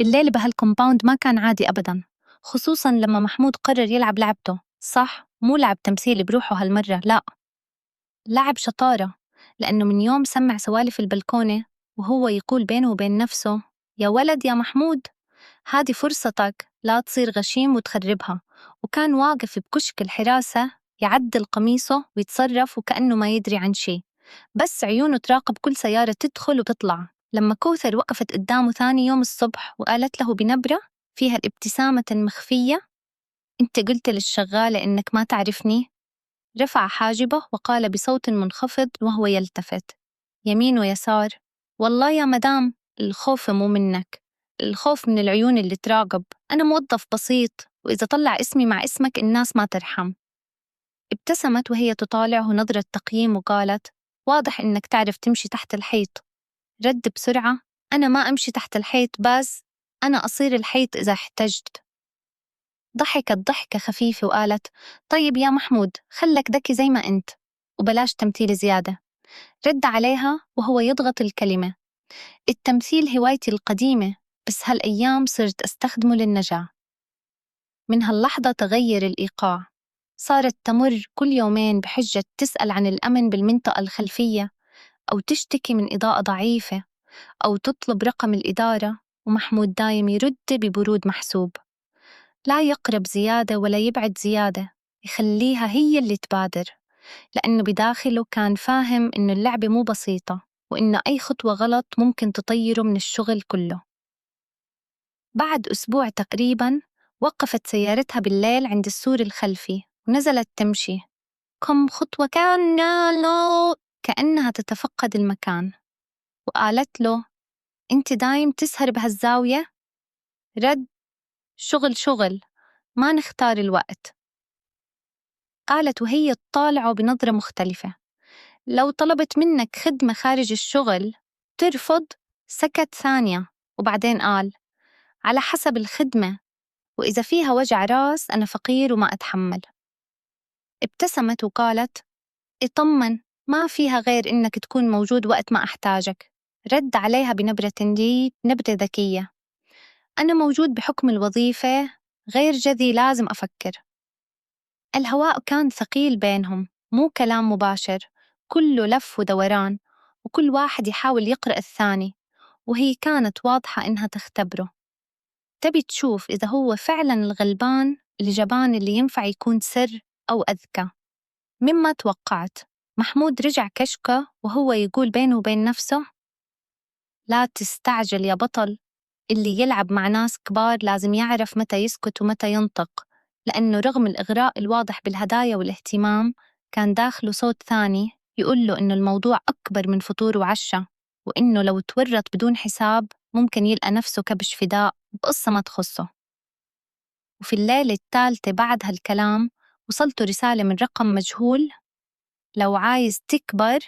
الليل بهالكومباوند ما كان عادي أبداً، خصوصاً لما محمود قرر يلعب لعبته. صح، مو لعب تمثيلي بروحه هالمرة، لا، لعب شطارة. لأنه من يوم سمع سوالف البلكونة وهو يقول بينه وبين نفسه: يا ولد يا محمود، هادي فرصتك، لا تصير غشيم وتخربها. وكان واقف بكشك الحراسة يعدل قميصه ويتصرف وكأنه ما يدري عن شي، بس عيونه تراقب كل سيارة تدخل وتطلع. لما كوثر وقفت قدامه ثاني يوم الصبح وقالت له بنبرة فيها الابتسامة المخفية: أنت قلت للشغالة إنك ما تعرفني، رفع حاجبه وقال بصوت منخفض وهو يلتفت يمين ويسار: والله يا مدام، الخوف مو منك، الخوف من العيون اللي تراقب. أنا موظف بسيط، وإذا طلع اسمي مع اسمك الناس ما ترحم. ابتسمت وهي تطالعه نظرة تقييم وقالت: واضح إنك تعرف تمشي تحت الحيط. رد بسرعة: أنا ما أمشي تحت الحيط، بس أنا أصير الحيط إذا احتجت. ضحكت ضحكة خفيفة وقالت: طيب يا محمود، خلك ذكي زي ما أنت وبلاش تمثيل زيادة. رد عليها وهو يضغط الكلمة: التمثيل هوايتي القديمة، بس هالأيام صرت أستخدمه للنجاة. من هاللحظة تغير الإيقاع. صارت تمر كل يومين بحجة تسأل عن الأمن بالمنطقة الخلفية، أو تشتكي من إضاءة ضعيفة، أو تطلب رقم الإدارة، ومحمود دايم يرد ببرود محسوب. لا يقرب زيادة ولا يبعد زيادة، يخليها هي اللي تبادر، لأنه بداخله كان فاهم إنه اللعبة مو بسيطة، وإنه أي خطوة غلط ممكن تطيره من الشغل كله. بعد أسبوع تقريباً وقفت سيارتها بالليل عند السور الخلفي ونزلت تمشي كم خطوة كأنها تتفقد المكان، وقالت له: أنت دايم تسهر بهالزاوية؟ رد: شغل شغل، ما نختار الوقت. قالت وهي تطالعه بنظرة مختلفة: لو طلبت منك خدمة خارج الشغل ترفض؟ سكت ثانية وبعدين قال: على حسب الخدمة، وإذا فيها وجع راس أنا فقير وما أتحمل. ابتسمت وقالت: اطمن، ما فيها غير إنك تكون موجود وقت ما أحتاجك. رد عليها بنبرة نبرة ذكية: أنا موجود بحكم الوظيفة، غير جذي لازم أفكر. الهواء كان ثقيل بينهم، مو كلام مباشر، كله لف ودوران، وكل واحد يحاول يقرأ الثاني، وهي كانت واضحة إنها تختبره، تبي تشوف إذا هو فعلاً الغلبان الجبان اللي ينفع يكون سر أو أذكى. مما توقعت، محمود رجع كشكه وهو يقول بينه وبين نفسه: لا تستعجل يا بطل، اللي يلعب مع ناس كبار لازم يعرف متى يسكت ومتى ينطق. لأنه رغم الإغراء الواضح بالهدايا والاهتمام، كان داخله صوت ثاني يقول له إنه الموضوع أكبر من فطور وعشاء، وإنه لو تورط بدون حساب ممكن يلقى نفسه كبش فداء بقصة ما تخصه. وفي الليلة الثالثة بعد هالكلام وصلته رسالة من رقم مجهول: لو عايز تكبر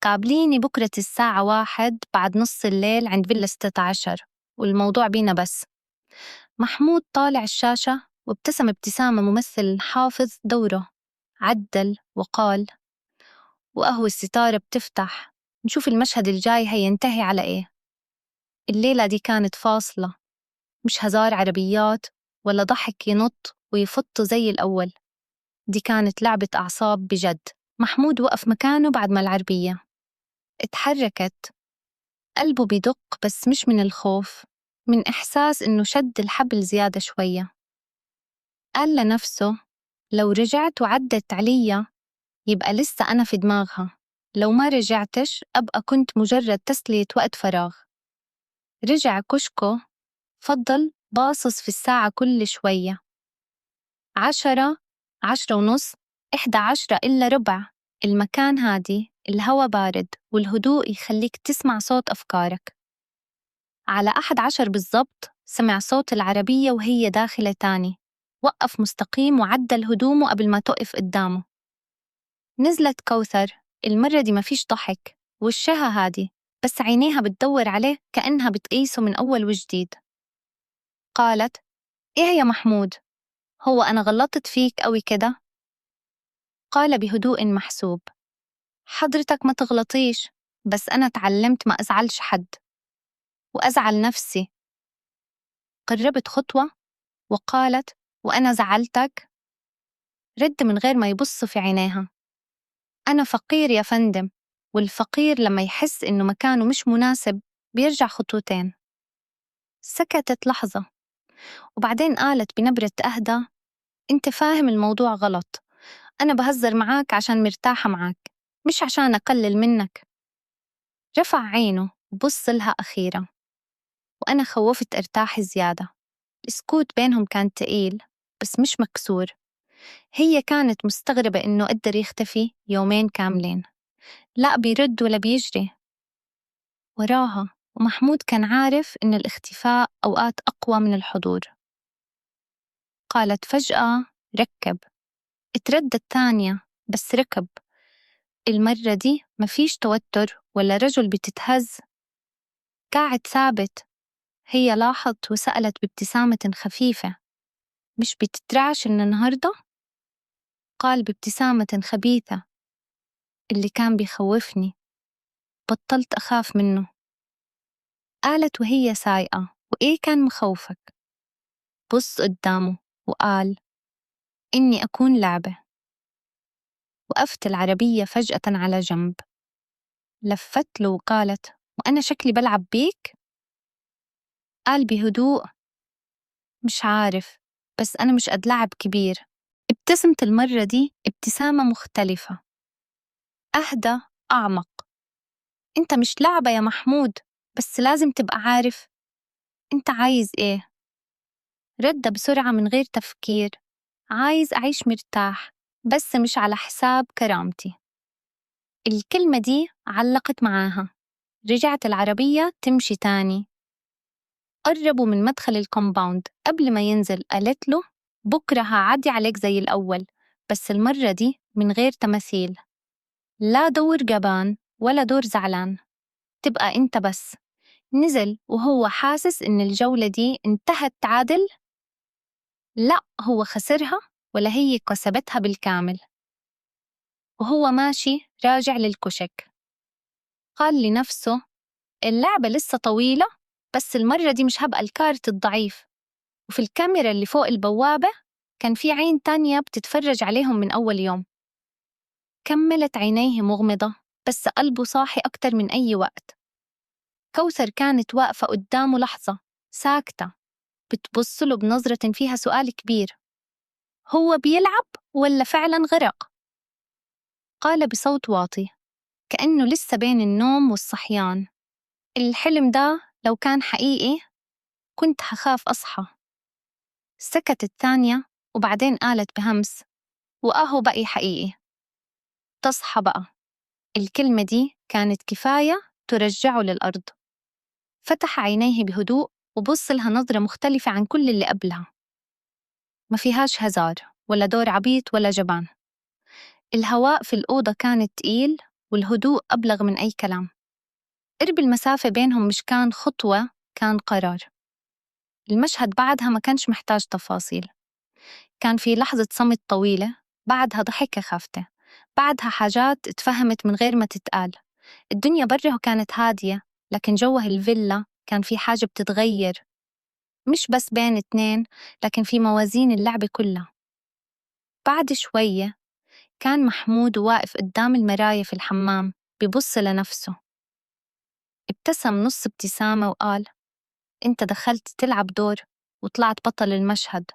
قابليني بكرة الساعة 1 بعد نص الليل عند فيلا 16، والموضوع بينا بس. محمود طالع الشاشة وابتسم ابتسامة ممثل حافظ دوره، عدل وقال: وأهو الستارة بتفتح، نشوف المشهد الجاي هينتهي على إيه. الليلة دي كانت فاصلة، مش هزار عربيات ولا ضحك ينط ويفط زي الأول، دي كانت لعبة أعصاب بجد. محمود وقف مكانه بعد ما العربية اتحركت، قلبه بيدق بس مش من الخوف، من إحساس إنه شد الحبل زيادة شوية. قال لنفسه: لو رجعت وعدت عليا يبقى لسه أنا في دماغها، لو ما رجعتش أبقى كنت مجرد تسلية وقت فراغ. رجع كشكه، فضل باصص في الساعة كل شوية: 10، 10:30، 11 إلا ربع. المكان هادي، الهوا بارد، والهدوء يخليك تسمع صوت أفكارك. على 11 بالضبط سمع صوت العربية وهي داخلة تاني، وقف مستقيم وعدل هدومه قبل ما توقف قدامه. نزلت كوثر، المرة دي ما فيش ضحك، وشها هادي، بس عينيها بتدور عليه كأنها بتقيسه من أول وجديد. قالت: إيه يا محمود، هو أنا غلطت فيك قوي كده؟ قال بهدوء محسوب: حضرتك ما تغلطيش، بس أنا تعلمت ما أزعلش حد، وأزعل نفسي قربت خطوة وقالت: وأنا زعلتك؟ رد من غير ما يبص في عينيها: أنا فقير يا فندم، والفقير لما يحس إنه مكانه مش مناسب بيرجع خطوتين. سكتت لحظة وبعدين قالت بنبرة أهدى: أنت فاهم الموضوع غلط، أنا بهزر معاك عشان مرتاحة معاك، مش عشان أقلل منك. رفع عينه وبص لها أخيرا، وأنا خوفت أرتاح زيادة. السكوت بينهم كان تقيل بس مش مكسور. هي كانت مستغربة إنه قدر يختفي يومين كاملين، لا بيرد ولا بيجري وراها، ومحمود كان عارف إن الاختفاء أوقات أقوى من الحضور. قالت فجأة: ركب. اتردد ثانية بس ركب. المرة دي مفيش توتر ولا رجل بتتهز، قاعد ثابت. هي لاحظت وسألت بابتسامة خفيفة: مش بتترعش النهاردة؟ قال بابتسامة خبيثة: اللي كان بيخوفني بطلت أخاف منه. قالت وهي سايقة: وإيه كان مخوفك؟ بص قدامه وقال: إني أكون لعبة. وقفت العربية فجأة على جنب، لفت له وقالت: وأنا شكلي بلعب بيك؟ قال بهدوء: مش عارف، بس أنا مش قد لعب كبير. ابتسمت المرة دي ابتسامة مختلفة، أهدى، أعمق. أنت مش لعبة يا محمود، بس لازم تبقى عارف أنت عايز إيه. رد بسرعة من غير تفكير: عايز أعيش مرتاح، بس مش على حساب كرامتي. الكلمة دي علقت معاها. رجعت العربية تمشي تاني. قربوا من مدخل الكومباوند. قبل ما ينزل قالت له: بكرة هعدي عليك زي الأول، بس المرة دي من غير تماثيل، لا دور جبان ولا دور زعلان، تبقى أنت بس. نزل وهو حاسس إن الجولة دي انتهت تعادل. لا، هو خسرها ولا هي كسبتها بالكامل. وهو ماشي راجع للكشك قال لنفسه: اللعبة لسه طويلة، بس المرة دي مش هبقى الكارت الضعيف. وفي الكاميرا اللي فوق البوابة كان في عين تانية بتتفرج عليهم من أول يوم. كملت عينيه مغمضة بس قلبه صاحي أكتر من أي وقت. كوثر كانت واقفة قدامه لحظة ساكتة، بتبص له بنظرة فيها سؤال كبير: هو بيلعب ولا فعلا غرق؟ قال بصوت واطي كأنه لسه بين النوم والصحيان: الحلم ده لو كان حقيقي كنت هخاف أصحى. سكتت ثانية وبعدين قالت بهمس: وأهو بقي حقيقي. تصحى بقى. الكلمة دي كانت كفاية ترجعه للأرض. فتح عينيه بهدوء وبص لها نظرة مختلفة عن كل اللي قبلها، ما فيهاش هزار ولا دور عبيط ولا جبان. الهواء في الأوضة كان تقيل والهدوء أبلغ من أي كلام. قرب المسافة بينهم مش كان خطوة، كان قرار. المشهد بعدها ما كانش محتاج تفاصيل. كان في لحظة صمت طويلة، بعدها ضحكة خافتة، بعدها حاجات اتفهمت من غير ما تتقال. الدنيا بره كانت هادية، لكن جوه الفيلا كان في حاجة بتتغير، مش بس بين اتنين، لكن في موازين اللعبة كلها. بعد شوية كان محمود واقف قدام المراية في الحمام ببص لنفسه. ابتسم نص ابتسامة وقال: انت دخلت تلعب دور وطلعت بطل المشهد.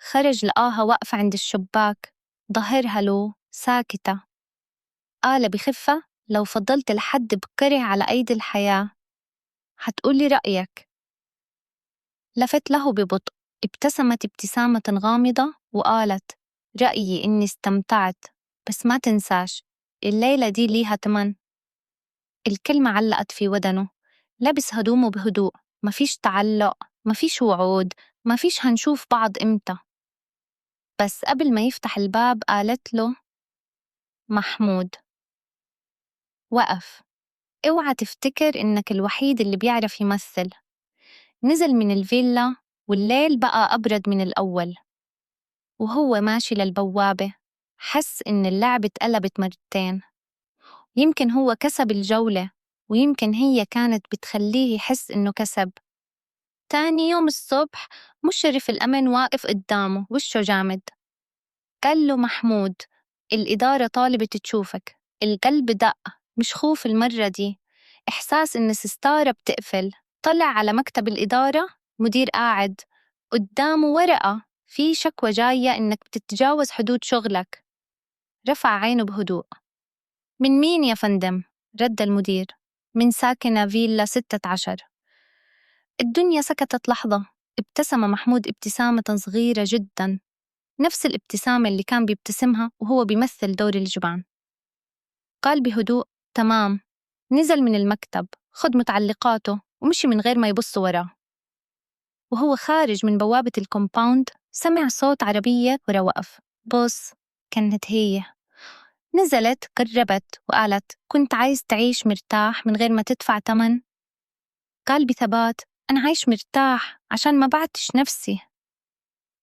خرج لقاها واقفة عند الشباك، ظهرها له ساكتة. قال بخفة: لو فضلت لحد بكره على أيدي الحياة هتقولي رأيك. لفت له ببطء، ابتسمت ابتسامة غامضة وقالت: رأيي إني استمتعت، بس ما تنساش الليلة دي ليها تمن. الكلمة علقت في ودنه. لبس هدومه بهدوء، مفيش تعلق، مفيش وعود، مفيش هنشوف بعض إمتى. بس قبل ما يفتح الباب قالت له: محمود. وقف. اوعى تفتكر إنك الوحيد اللي بيعرف يمثل. نزل من الفيلا والليل بقى أبرد من الأول. وهو ماشي للبوابة حس إن اللعبة اتقلبت مرتين. يمكن هو كسب الجولة، ويمكن هي كانت بتخليه يحس إنه كسب. تاني يوم الصبح مشرف الأمن واقف قدامه وشه جامد. قال له: محمود، الإدارة طالبة تشوفك. القلب دق، مش خوف المرة دي، إحساس إن الستارة بتقفل. طلع على مكتب الإدارة، مدير قاعد قدامه ورقة في شكوى جاية إنك بتتجاوز حدود شغلك. رفع عينه بهدوء. من مين يا فندم؟ رد المدير: من ساكنة فيلا 16. الدنيا سكتت لحظة. ابتسم محمود ابتسامة صغيرة جداً، نفس الابتسامة اللي كان بيبتسمها وهو بيمثل دور الجبان. قال بهدوء: تمام. نزل من المكتب، خد متعلقاته ومشي من غير ما يبص وراه. وهو خارج من بوابة الكومباوند سمع صوت عربية ورا وقف. بص، كانت هي. نزلت، قربت وقالت: كنت عايز تعيش مرتاح من غير ما تدفع تمن؟ قال بثبات: أنا عايش مرتاح عشان ما بعتش نفسي.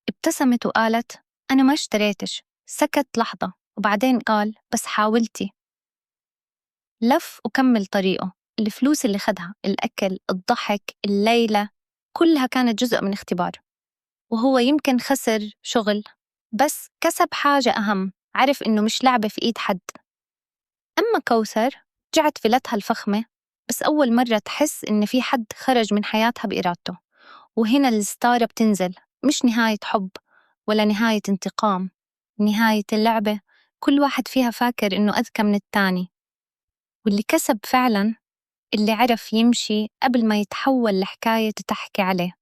ابتسمت وقالت: أنا ما اشتريتش. سكت لحظة وبعدين قال: بس حاولتي. لف وكمل طريقه. الفلوس اللي خدها، الأكل، الضحك، الليلة، كلها كانت جزء من اختبار. وهو يمكن خسر شغل، بس كسب حاجة أهم، عرف إنه مش لعبة في إيد حد. أما كوثر، رجعت فيلتها الفخمة، بس أول مرة تحس إن في حد خرج من حياتها بإرادته. وهنا الستارة بتنزل، مش نهاية حب ولا نهاية انتقام، نهاية اللعبة. كل واحد فيها فاكر إنه أذكى من التاني. واللي كسب فعلاً اللي عرف يمشي قبل ما يتحول لحكاية تحكي عليه.